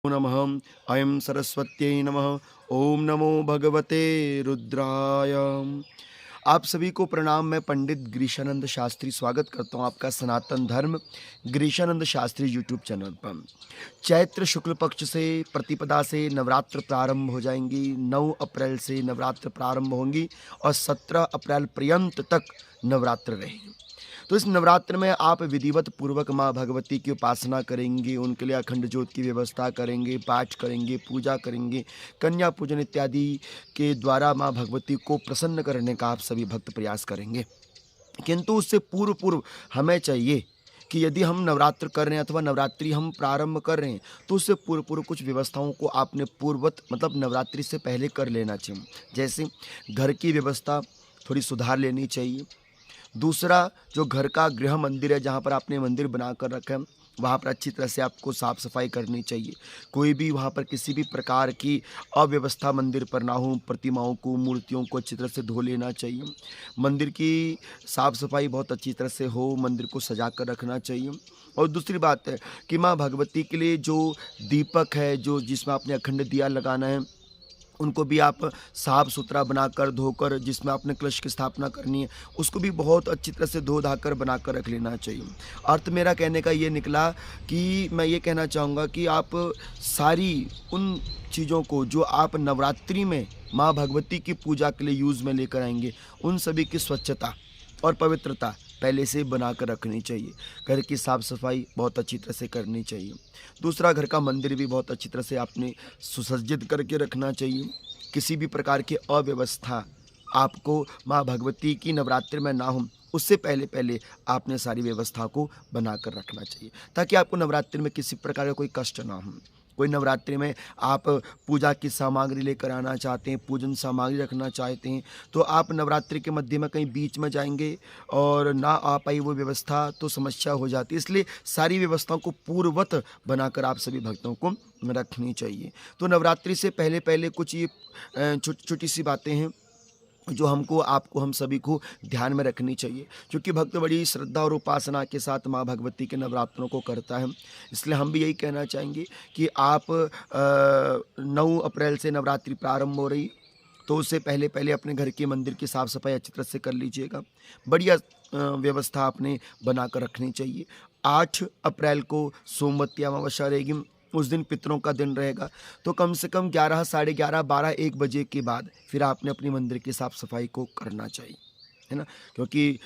नमः। ऐं सरस्वत्यै नमः। ओम नमो भगवते रुद्राय। आप सभी को प्रणाम। मैं पंडित गिरीशानंद शास्त्री स्वागत करता हूं आपका सनातन धर्म गिरीशानंद शास्त्री यूट्यूब चैनल पर। चैत्र शुक्ल पक्ष से प्रतिपदा से नवरात्र प्रारंभ हो जाएंगी। 9 अप्रैल से नवरात्र प्रारंभ होंगी और 17 अप्रैल पर्यंत तक नवरात्र रहेगी। तो इस नवरात्र में आप विधिवत पूर्वक माँ भगवती की उपासना करेंगे, उनके लिए अखंड ज्योत की व्यवस्था करेंगे, पाठ करेंगे, पूजा करेंगे, कन्या पूजन इत्यादि के द्वारा माँ भगवती को प्रसन्न करने का आप सभी भक्त प्रयास करेंगे। किंतु उससे पूर्व पूर्व हमें चाहिए कि यदि हम नवरात्र कर रहे हैं अथवा नवरात्रि हम प्रारंभ कर रहे हैं तो उससे पूर्व पूर्व कुछ व्यवस्थाओं को आपने पूर्ववत मतलब नवरात्रि से पहले कर लेना चाहिए। जैसे घर की व्यवस्था थोड़ी सुधार लेनी चाहिए। दूसरा, जो घर का गृह मंदिर है, जहाँ पर आपने मंदिर बना कर रखा है, वहाँ पर अच्छी तरह से आपको साफ़ सफाई करनी चाहिए। कोई भी वहाँ पर किसी भी प्रकार की अव्यवस्था मंदिर पर ना हो। प्रतिमाओं को, मूर्तियों को अच्छी तरह से धो लेना चाहिए। मंदिर की साफ़ सफाई बहुत अच्छी तरह से हो, मंदिर को सजा कर रखना चाहिए। और दूसरी बात है कि माँ भगवती के लिए जो दीपक है, जो जिसमें आपने अखंड दिया लगाना है, उनको भी आप साफ सुथरा बनाकर धोकर, जिसमें आपने कलश की स्थापना करनी है, उसको भी बहुत अच्छी तरह से धो धाकर बनाकर रख लेना चाहिए। अर्थ मेरा कहने का ये निकला कि मैं ये कहना चाहूँगा कि आप सारी उन चीज़ों को जो आप नवरात्रि में माँ भगवती की पूजा के लिए यूज़ में लेकर आएंगे, उन सभी की स्वच्छता और पवित्रता पहले से बना कर रखनी चाहिए। घर की साफ़ सफाई बहुत अच्छी तरह से करनी चाहिए। दूसरा, घर का मंदिर भी बहुत अच्छी तरह से आपने सुसज्जित करके रखना चाहिए। किसी भी प्रकार की अव्यवस्था आपको माँ भगवती की नवरात्रि में ना हो, उससे पहले पहले आपने सारी व्यवस्था को बनाकर रखना चाहिए, ताकि आपको नवरात्रि में किसी प्रकार का कोई कष्ट ना हो। कोई नवरात्रि में आप पूजा की सामग्री लेकर आना चाहते हैं, पूजन सामग्री रखना चाहते हैं, तो आप नवरात्रि के मध्य में कहीं बीच में जाएंगे और ना आ पाई वो व्यवस्था, तो समस्या हो जाती है। इसलिए सारी व्यवस्थाओं को पूर्ववत बनाकर आप सभी भक्तों को रखनी चाहिए। तो नवरात्रि से पहले पहले कुछ ये छोटी छोटी सी बातें हैं जो हमको, आपको, हम सभी को ध्यान में रखनी चाहिए, क्योंकि भक्त बड़ी श्रद्धा और उपासना के साथ माँ भगवती के नवरात्रों को करता है। इसलिए हम भी यही कहना चाहेंगे कि आप 9 अप्रैल से नवरात्रि प्रारंभ हो रही, तो उससे पहले पहले अपने घर के मंदिर की साफ़ सफाई अच्छी तरह से कर लीजिएगा। बढ़िया व्यवस्था आपने बना कर रखनी चाहिए। 8 अप्रैल को सोमवती अमावस्या रहेगी। उस दिन पितरों का दिन रहेगा, तो कम से कम 11, साढ़े 11, 12, 1 बजे के बाद फिर आपने अपने मंदिर की साफ़ सफाई को करना चाहिए, है ना? क्योंकि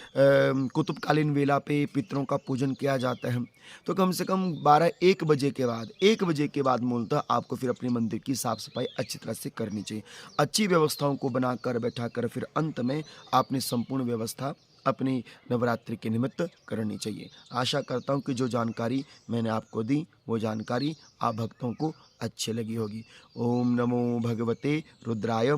कुतुबकालीन वेला पे पितरों का पूजन किया जाता है, तो कम से कम 12, 1 बजे के बाद मूलतः आपको फिर अपने मंदिर की साफ़ सफाई अच्छी तरह से करनी चाहिए। अच्छी व्यवस्थाओं को बनाकर बैठाकर फिर अंत में आपने संपूर्ण व्यवस्था अपनी नवरात्रि के निमित्त करनी चाहिए। आशा करता हूँ कि जो जानकारी मैंने आपको दी, वो जानकारी आप भक्तों को अच्छी लगी होगी। ओम नमो भगवते रुद्राय।